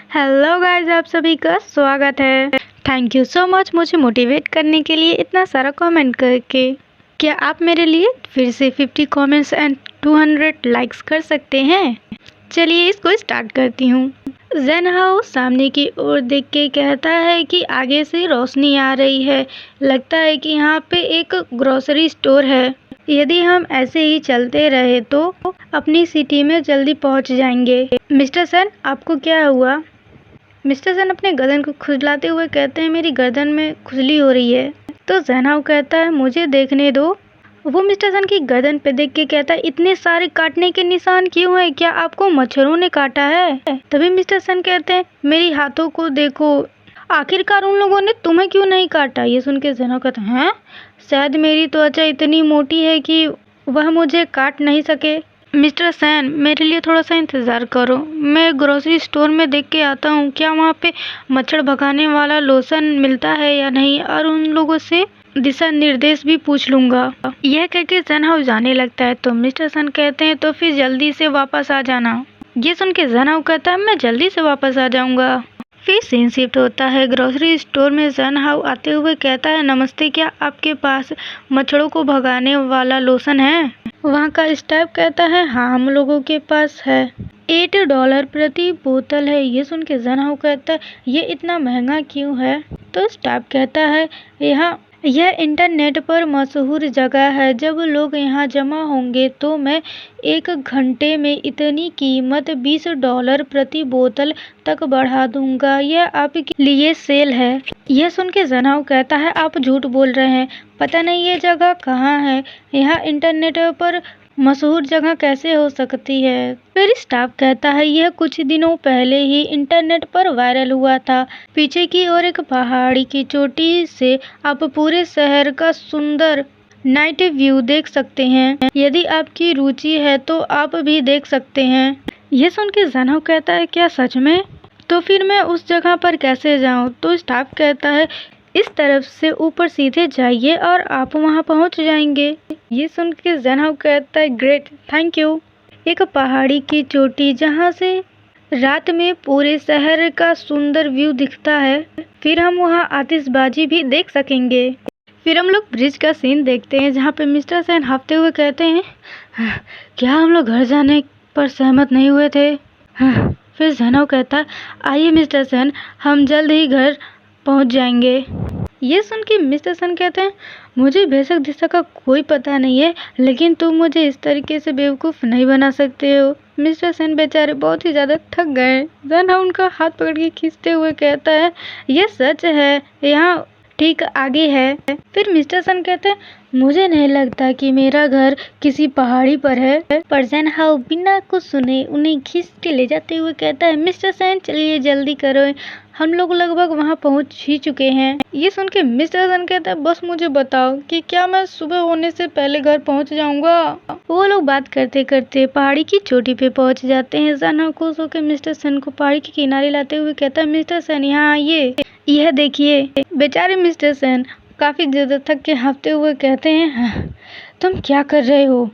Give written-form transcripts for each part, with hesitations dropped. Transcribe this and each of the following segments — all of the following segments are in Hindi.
हेलो गाइस, आप सभी का स्वागत है। थैंक यू सो मच मुझे मोटिवेट करने के लिए इतना सारा कमेंट करके। क्या आप मेरे लिए फिर से 50 कमेंट्स एंड 200 लाइक्स कर सकते हैं? चलिए इसको स्टार्ट करती हूँ। जेन हाउ सामने की ओर देख के कहता है कि आगे से रोशनी आ रही है। लगता है कि यहाँ पे एक ग्रोसरी स्टोर है। यदि हम ऐसे ही चलते रहे तो अपनी सिटी में जल्दी पहुँच जाएंगे। मिस्टर सन, आपको क्या हुआ? मिस्टर सन अपने गर्दन को खुजलाते हुए कहते हैं, मेरी गर्दन में खुजली हो रही है। तो जहनाव कहता है, मुझे देखने दो। वो मिस्टर सन की गर्दन पे देख के कहता है, इतने सारे काटने के निशान क्यों हैं? क्या आपको मच्छरों ने काटा है? तभी मिस्टर सन कहते हैं, मेरी हाथों को देखो, आखिरकार उन लोगों ने तुम्हें क्यों नहीं काटा? ये सुन के जहनाव कहता है, शायद मेरी त्वचा इतनी मोटी है कि वह मुझे काट नहीं सके। मिस्टर सैन, मेरे लिए थोड़ा सा इंतज़ार करो, मैं ग्रोसरी स्टोर में देख के आता हूँ क्या वहाँ पे मच्छर भगाने वाला लोशन मिलता है या नहीं, और उन लोगों से दिशा निर्देश भी पूछ लूँगा। यह कह के जन हाउ जाने लगता है। तो मिस्टर सन कहते हैं, तो फिर जल्दी से वापस आ जाना। ये सुन के जन हाउ कहता है, मैं जल्दी से वापस आ जाऊँगा। फिर सीन शिफ्ट होता है ग्रोसरी स्टोर में। जन हाउ आते हुए कहता है, नमस्ते, क्या आपके पास मच्छरों को भगाने वाला लोशन है? वहाँ का स्टाफ कहता है, हाँ हम लोगों के पास है, $8 प्रति बोतल है। ये सुन के जन हाउ कहता है, ये इतना महंगा क्यों है? तो स्टाफ कहता है, यह इंटरनेट पर मशहूर जगह है, जब लोग यहाँ जमा होंगे तो मैं 1 घंटे में इतनी कीमत $20 प्रति बोतल तक बढ़ा दूंगा। यह आपके लिए सेल है। यह सुन के जनाव कहता है, आप झूठ बोल रहे हैं, पता नहीं ये जगह कहाँ है, यहाँ इंटरनेट पर मशहूर जगह कैसे हो सकती है? फिर स्टाफ कहता है, यह कुछ दिनों पहले ही इंटरनेट पर वायरल हुआ था। पीछे की ओर एक पहाड़ी की चोटी से आप पूरे शहर का सुंदर नाइट व्यू देख सकते हैं। यदि आपकी रुचि है तो आप भी देख सकते हैं। यह सुन के जनाव कहता है, क्या सच में? तो फिर मैं उस जगह पर कैसे जाऊं? तो स्टाफ कहता है, इस तरफ से ऊपर सीधे जाइए और आप वहां पहुंच जाएंगे। ये सुन के जनाव कहता है, ग्रेट, थैंक यू। एक पहाड़ी की चोटी जहां से रात में पूरे शहर का सुंदर व्यू दिखता है। फिर हम वहां आतिशबाजी भी देख सकेंगे। फिर हम लोग ब्रिज का सीन देखते हैं, जहाँ पे मिस्टर सेन हाफते हुए कहते हैं, क्या हम लोग घर जाने पर सहमत नहीं हुए थे? फिर जनाव कहता है, आइए मिस्टर सेन, हम जल्द ही घर पहुंच जाएंगे। ये सुन के मिस्टर सन कहते हैं, मुझे बेशक दिशा का कोई पता नहीं है, लेकिन तुम मुझे इस तरीके से बेवकूफ़ नहीं बना सकते हो। मिस्टर सन बेचारे बहुत ही ज़्यादा थक गए। जन उनका हाथ पकड़ के खींचते हुए कहता है, यह सच है, यहाँ ठीक आगे है। फिर मिस्टर सन कहते हैं, मुझे नहीं लगता कि मेरा घर किसी पहाड़ी पर है। पर जन हाउ बिना कुछ सुने उन्हें खींच के ले जाते हुए कहता है, मिस्टर सन चलिए जल्दी करो, हम लोग लगभग वहाँ पहुँच ही चुके हैं। ये सुन के मिस्टर सन कहता है, बस मुझे बताओ कि क्या मैं सुबह होने से पहले घर पहुँच जाऊँगा? वो लोग बात करते करते पहाड़ी की चोटी पे पहुँच जाते हैं। जन खुश होकर मिस्टर सन को पहाड़ी के किनारे लाते हुए कहता है, मिस्टर सन यहाँ आइए, यह देखिए। बेचारे मिस्टर सन काफी ज्यादा थक के हांफते हुए कहते हैं, तुम क्या कर रहे हो?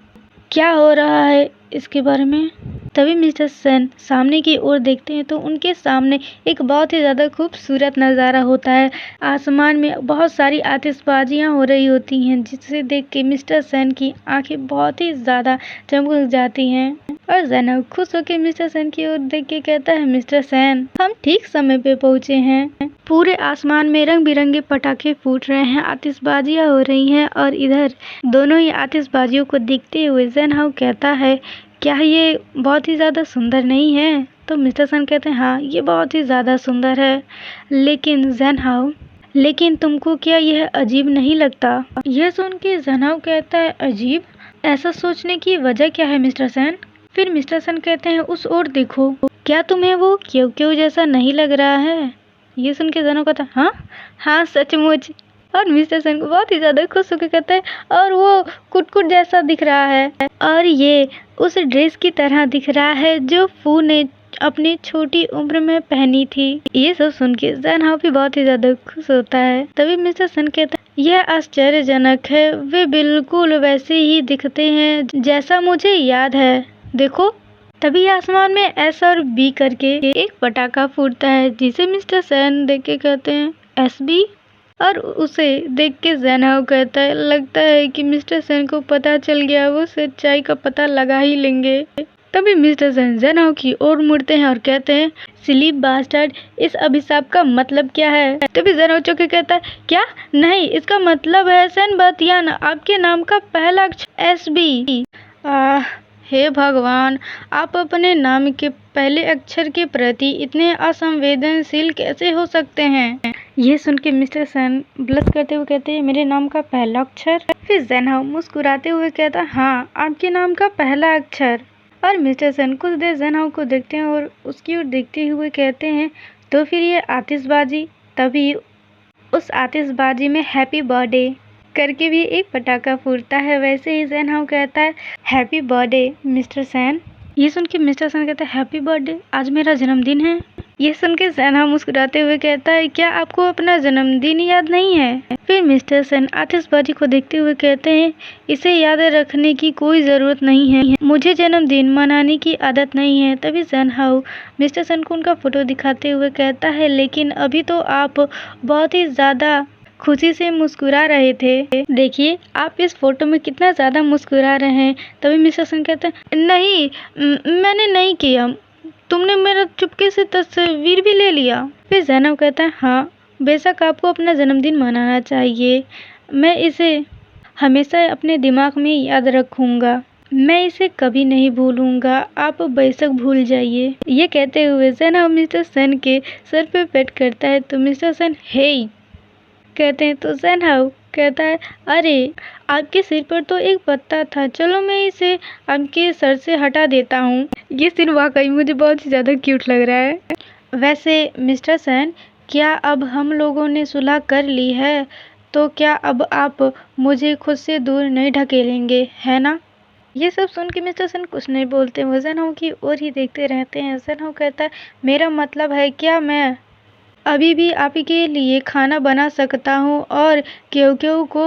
क्या हो रहा है इसके बारे में? तभी मिस्टर सन सामने की ओर देखते हैं तो उनके सामने एक बहुत ही ज़्यादा खूबसूरत नज़ारा होता है। आसमान में बहुत सारी आतिशबाजियाँ हो रही होती हैं, जिसे देख के मिस्टर सन की आंखें बहुत ही ज़्यादा चमक जाती हैं। और जैनब खुश होकर मिस्टर सन की ओर देख के कहता है, मिस्टर सन हम ठीक समय पे पहुँचे हैं। पूरे आसमान में रंग बिरंगे पटाखे फूट रहे हैं, आतिशबाजियाँ हो रही हैं, और इधर दोनों ही आतिशबाजियों को देखते हुए जैनब कहता है, क्या ये बहुत ही ज़्यादा सुंदर नहीं है? तो मिस्टर सन कहते हैं, हाँ ये बहुत ही ज़्यादा सुंदर है, लेकिन जैनहाउ, लेकिन तुमको क्या यह अजीब नहीं लगता? यह सुन के जैनहाउ कहता है, अजीब? ऐसा सोचने की वजह क्या है मिस्टर सन? फिर मिस्टर सन कहते हैं, उस ओर देखो, क्या तुम्हें वो क्यों क्यों जैसा नहीं लग रहा है? ये सुन के जैनहाउ कहता है, हाँ हाँ सचमुच। और मिस्टर सन को बहुत ही ज़्यादा खुश होकर कहता है, और वो कुटकुट जैसा दिख रहा है, और ये उस ड्रेस की तरह दिख रहा है जो फू ने अपनी छोटी उम्र में पहनी थी। ये सब सुन के जैनहाउ भी बहुत ही ज़्यादा खुश होता है। तभी मिस्टर सन कहता है, यह आश्चर्यजनक है, वे बिल्कुल वैसे ही दिखते हैं जैसा मुझे याद है। देखो तभी आसमान में एस और बी करके एक पटाखा फूटता है, जिसे मिस्टर सेन देख के कहते हैं एस बी। और उसे देख के ज़ेनहाउ कहता है लगता है कि मिस्टर सेन को पता चल गया, वो सच्चाई का पता लगा ही लेंगे। तभी मिस्टर सेन ज़ेनहाउ की ओर मुड़ते हैं और कहते हैं सिली बास्टर्ड, इस अभिशाप का मतलब क्या है? तभी ज़ेनहाउ चौंक के कहता है क्या? नहीं, इसका मतलब है सेन बातियान, आपके नाम का पहला अक्षर एस बी। हे भगवान, आप अपने नाम के पहले अक्षर के प्रति इतने असंवेदनशील कैसे हो सकते हैं? ये सुन के मिस्टर सेन ब्लश करते हुए कहते हैं मेरे नाम का पहला अक्षर? फिर ज़ेनहाउ मुस्कुराते हुए कहता हाँ, आपके नाम का पहला अक्षर। और मिस्टर सेन कुछ देर ज़ेनहाउ को देखते हैं और उसकी ओर देखते हुए कहते हैं तो फिर ये आतिशबाजी? तभी उस आतिशबाजी में हैप्पी बर्थडे करके भी एक पटाखा फूटता है। वैसे ही ज़ेनहाउ कहता है हैप्पी बर्थडे मिस्टर सेन। ये सुन के मिस्टर सेन कहता है हैप्पी बर्थडे, आज मेरा जन्मदिन है। ये सुन के ज़ेनहाउ मुस्कुराते हुए कहता है क्या आपको अपना जन्मदिन याद नहीं है? फिर मिस्टर सेन आतिशबाजी को देखते हुए कहते हैं इसे याद रखने की कोई ज़रूरत नहीं है, मुझे जन्मदिन मनाने की आदत नहीं है। तभी ज़ेनहाउ मिस्टर सेन को उनका फोटो दिखाते हुए कहता है लेकिन अभी तो आप बहुत ही ज़्यादा खुशी से मुस्कुरा रहे थे, देखिए आप इस फोटो में कितना ज़्यादा मुस्कुरा रहे हैं। तभी मिस्टर सेन कहते हैं नहीं, मैंने नहीं किया, तुमने मेरा चुपके से तस्वीर भी ले लिया। फिर ज़ेनहाउ कहता है हाँ, बेशक आपको अपना जन्मदिन मनाना चाहिए, मैं इसे हमेशा अपने दिमाग में याद रखूँगा, मैं इसे कभी नहीं भूलूंगा, आप बेशक भूल जाइए। ये कहते हुए ज़ेनहाउ मिस्टर सेन के सर पे पेट करता है तो मिस्टर सेन हे कहते हैं तो ज़ेनहाउ कहता है अरे आपके सिर पर तो एक पत्ता था, चलो मैं इसे आपके सर से हटा देता हूँ। ये सीन वाकई मुझे बहुत ही ज़्यादा क्यूट लग रहा है। वैसे मिस्टर सेन, क्या अब हम लोगों ने सुलह कर ली है तो क्या अब आप मुझे खुद से दूर नहीं ढकेलेंगे, है ना? ये सब सुन के मिस्टर सेन कुछ नहीं बोलते, वो ज़ेनहाउ की ओर ही देखते रहते हैं। ज़ेनहाउ कहता है मेरा मतलब है क्या मैं अभी भी आप के लिए खाना बना सकता हूँ और क्यों को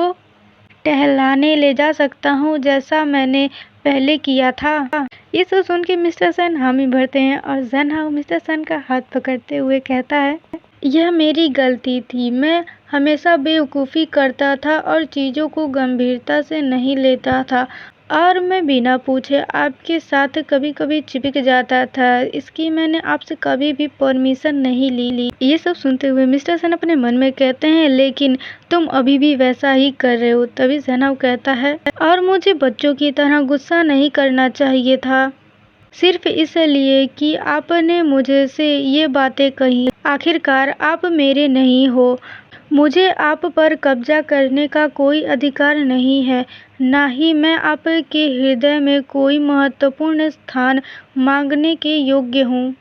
टहलाने ले जा सकता हूँ जैसा मैंने पहले किया था। ये सब सुन के मिस्टर सेन हामी भरते हैं और ज़ेनहाउ मिस्टर सेन का हाथ पकड़ते हुए कहता है यह मेरी गलती थी, मैं हमेशा बेवकूफ़ी करता था और चीज़ों को गंभीरता से नहीं लेता था और मैं बिना पूछे आपके साथ कभी कभी चिपक जाता था, इसकी मैंने आपसे कभी भी परमिशन नहीं ली। ये सब सुनते हुए मिस्टर सेन अपने मन में कहते हैं लेकिन तुम अभी भी वैसा ही कर रहे हो। तभी ज़ेनहाउ कहता है और मुझे बच्चों की तरह गुस्सा नहीं करना चाहिए था, सिर्फ इसलिए कि आपने मुझे से ये बातें कही। आखिरकार आप मेरे नहीं हो, मुझे आप पर कब्जा करने का कोई अधिकार नहीं है, ना ही मैं आपके हृदय में कोई महत्वपूर्ण स्थान मांगने के योग्य हूँ।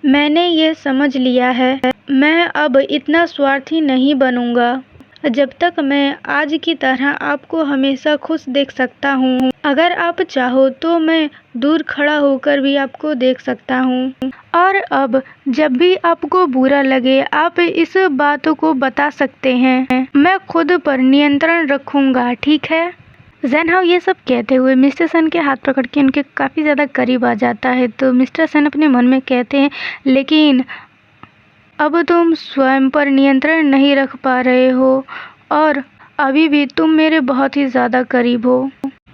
मैंने ये समझ लिया है, मैं अब इतना स्वार्थी नहीं बनूंगा। जब तक मैं आज की तरह आपको हमेशा खुश देख सकता हूँ, अगर आप चाहो तो मैं दूर खड़ा होकर भी आपको देख सकता हूँ। और अब जब भी आपको बुरा लगे आप इस बात को बता सकते हैं, मैं खुद पर नियंत्रण रखूँगा, ठीक है? ज़ेनहाउ ये सब कहते हुए मिस्टर सेन के हाथ पकड़ के उनके काफ़ी ज़्यादा करीब आ जाता है। तो मिस्टर सेन अपने मन में कहते हैं लेकिन अब तुम स्वयं पर नियंत्रण नहीं रख पा रहे हो और अभी भी तुम मेरे बहुत ही ज़्यादा करीब हो।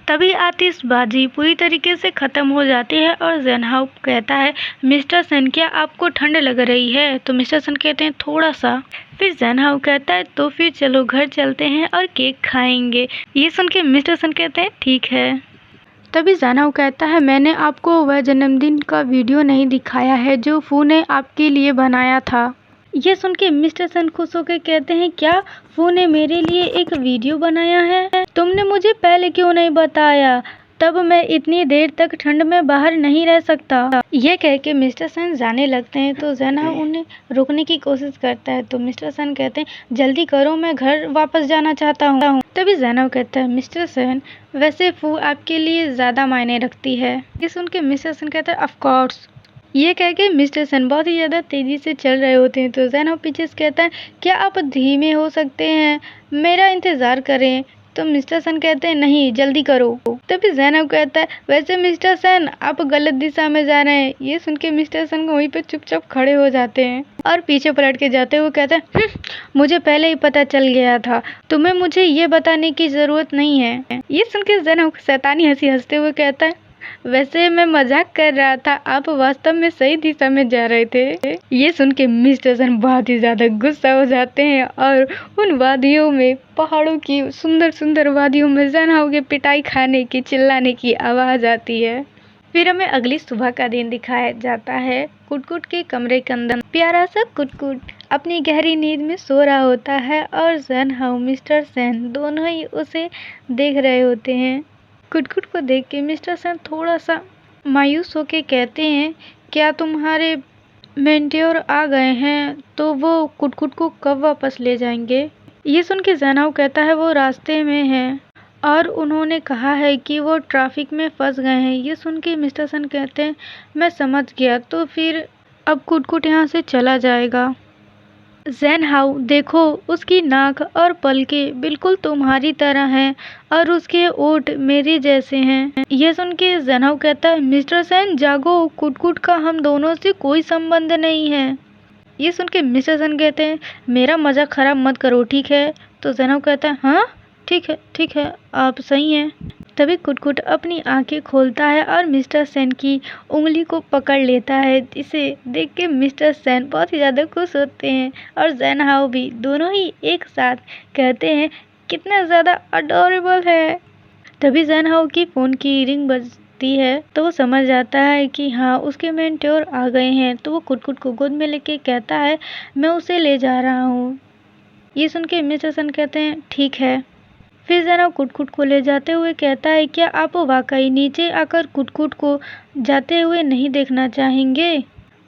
तभी आतिशबाजी पूरी तरीके से ख़त्म हो जाती है और ज़ेनहाउ कहता है मिस्टर सेन क्या आपको ठंड लग रही है? तो मिस्टर सेन कहते हैं थोड़ा सा। फिर ज़ेनहाउ कहता है तो फिर चलो घर चलते हैं और केक खाएंगे। ये सुन के मिस्टर सेन कहते हैं ठीक है। तभी ज़ेनहाउ कहता है मैंने आपको वह जन्मदिन का वीडियो नहीं दिखाया है जो फू ने आपके लिए बनाया था। ये सुन के मिस्टर सेन खुश होकर कहते हैं क्या फू ने मेरे लिए एक वीडियो बनाया है? तुमने मुझे पहले क्यों नहीं बताया, तब मैं इतनी देर तक ठंड में बाहर नहीं रह सकता। ये कह के मिस्टर सेन जाने लगते हैं तो ज़ेनहाउ उन्हें रोकने की कोशिश करता है। तो मिस्टर सेन कहते हैं जल्दी करो, मैं घर वापस जाना चाहता हूँ। तभी ज़ेनहाउ कहता है मिस्टर सेन वैसे फू आपके लिए ज़्यादा मायने रखती है। ये सुन के मिस्टर सेन कहता है ऑफ कोर्स। ये कह के मिस्टर सेन बहुत ही ज़्यादा तेज़ी से चल रहे होते हैं तो ज़ेनहाउ पीछे से कहता है क्या आप धीमे हो सकते हैं, मेरा इंतज़ार करें, तो मिस्टर सन कहते हैं नहीं जल्दी करो। तभी जैनब कहता है वैसे मिस्टर सन आप गलत दिशा में जा रहे हैं। ये सुन के मिस्टर सन वहीं पे चुपचाप खड़े हो जाते हैं और पीछे पलट के जाते हुए कहते हैं मुझे पहले ही पता चल गया था, तुम्हें मुझे ये बताने की जरूरत नहीं है। ये सुन के जैनब शैतानी हंसी हंसते हुए कहता है वैसे मैं मजाक कर रहा था, आप वास्तव में सही दिशा में जा रहे थे। ये सुन के मिस्टर सन बहुत ही ज्यादा गुस्सा हो जाते हैं और उन वादियों में, पहाड़ों की सुंदर सुंदर वादियों में जैनब के पिटाई खाने की, चिल्लाने की आवाज आती है। फिर हमें अगली सुबह का दिन दिखाया जाता है। कुटकुट के कमरे के अंदर प्यारा सा कुटकुट अपनी गहरी नींद में सो रहा होता है और जैनब मिस्टर सन दोनों ही उसे देख रहे होते हैं। कुटकुट को देख के मिस्टर सन थोड़ा सा मायूस होके कहते हैं क्या तुम्हारे मेंट्योर आ गए हैं, तो वो कुटकुट को कब वापस ले जाएंगे। ये सुन के जैनब कहता है वो रास्ते में हैं और उन्होंने कहा है कि वो ट्रैफिक में फंस गए हैं। ये सुन के मिस्टर सन कहते हैं मैं समझ गया, तो फिर अब कुटकुट यहाँ से चला जाएगा। जैनब देखो उसकी नाक और पलकें बिल्कुल तुम्हारी तरह हैं और उसके ओठ मेरे जैसे हैं। ये सुन के जैनब कहता है मिस्टर सन जागो, कुटकुट का हम दोनों से कोई संबंध नहीं है। ये सुन के मिस्टर सन कहते हैं मेरा मजाक खराब मत करो ठीक है। तो जैनब कहता है हाँ ठीक है आप सही हैं। तभी कुटकुट अपनी आंखें खोलता है और मिस्टर सेन की उंगली को पकड़ लेता है। इसे देख के मिस्टर सेन बहुत ही ज़्यादा खुश होते हैं और जैनब भी, दोनों ही एक साथ कहते हैं कितना ज़्यादा अडोरेबल है। तभी जैनब की फ़ोन की रिंग बजती है तो वो समझ जाता है कि हाँ उसके मेंट्योर आ गए हैं। तो वो कुटकुट को गोद में लेके कहता है मैं उसे ले जा रहा हूँ। ये सुन के मिस्टर सेन कहते हैं ठीक है। फिर जैनब कुटकुट को ले जाते हुए कहता है क्या आप वाकई नीचे आकर कुटकुट को जाते हुए नहीं देखना चाहेंगे।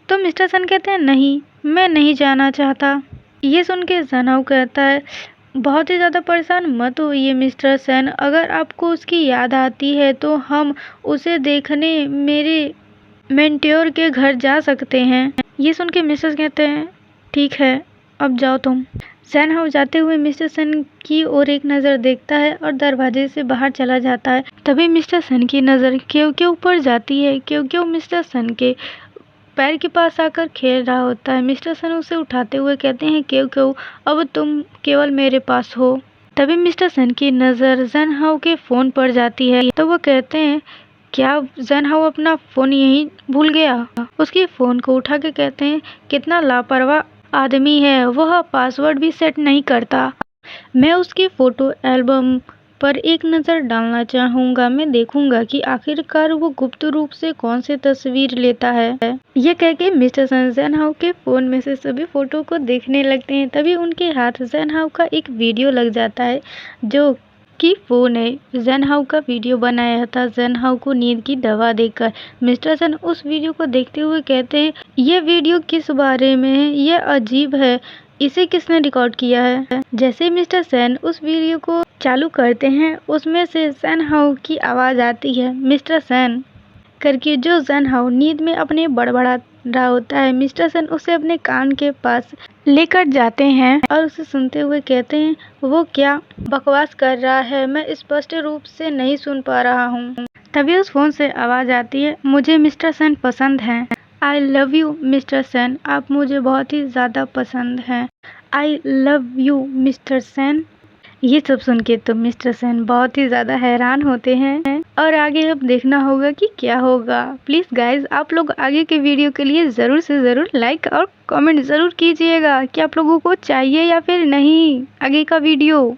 तो मिस्टर सन कहते हैं नहीं मैं नहीं जाना चाहता। ये सुन के जैनब कहता है बहुत ही ज़्यादा परेशान मत होइए मिस्टर सन, अगर आपको उसकी याद आती है तो हम उसे देखने मेरे मेंट्योर के घर जा सकते हैं। ये सुन के मिस्टर कहते हैं ठीक है अब जाओ तुम। जैनब जाते हुए मिस्टर सन की ओर एक नज़र देखता है और दरवाजे से बाहर चला जाता है। तभी मिस्टर सन की नज़र केव के ऊपर जाती है। केव मिस्टर सन के पैर के पास आकर खेल रहा होता है। मिस्टर सन उसे उठाते हुए कहते हैं केव अब तुम केवल मेरे पास हो। तभी मिस्टर सन की नज़र जैनब के फ़ोन पर जाती है तो वो कहते हैं क्या जैनब अपना फ़ोन यहीं भूल गया। उसके फ़ोन को उठा के कहते हैं कितना लापरवाह आदमी है, वह पासवर्ड भी सेट नहीं करता। मैं उसकी फ़ोटो एल्बम पर एक नज़र डालना चाहूँगा, मैं देखूँगा कि आखिरकार वो गुप्त रूप से कौन सी तस्वीर लेता है। ये कह के मिस्टर सन जैनब के फ़ोन में से सभी फ़ोटो को देखने लगते हैं। तभी उनके हाथ जैनब का एक वीडियो लग जाता है जो कि फ़ोन है जैनब का वीडियो बनाया था जैनब को नींद की दवा देकर। मिस्टर सन उस वीडियो को देखते हुए कहते हैं ये वीडियो किस बारे में है, ये अजीब है, इसे किसने रिकॉर्ड किया है। जैसे ही मिस्टर सन उस वीडियो को चालू करते हैं उसमें से जैनब की आवाज़ आती है मिस्टर सन करके, जो जैनब नींद में अपने बड़बड़ा रहा होता है। मिस्टर सन उसे अपने कान के पास लेकर जाते हैं और उसे सुनते हुए कहते हैं वो क्या बकवास कर रहा है, मैं स्पष्ट रूप से नहीं सुन पा रहा हूँ। तभी उस फोन से आवाज़ आती है मुझे मिस्टर सन पसंद हैं, आई लव यू मिस्टर सन, आप मुझे बहुत ही ज़्यादा पसंद हैं, आई लव यू मिस्टर सन। ये सब सुन के तो मिस्टर सन बहुत ही ज़्यादा हैरान होते हैं और आगे अब देखना होगा कि क्या होगा। प्लीज़ गाइज आप लोग आगे के वीडियो के लिए ज़रूर से ज़रूर लाइक और कमेंट ज़रूर कीजिएगा कि आप लोगों को चाहिए या फिर नहीं आगे का वीडियो।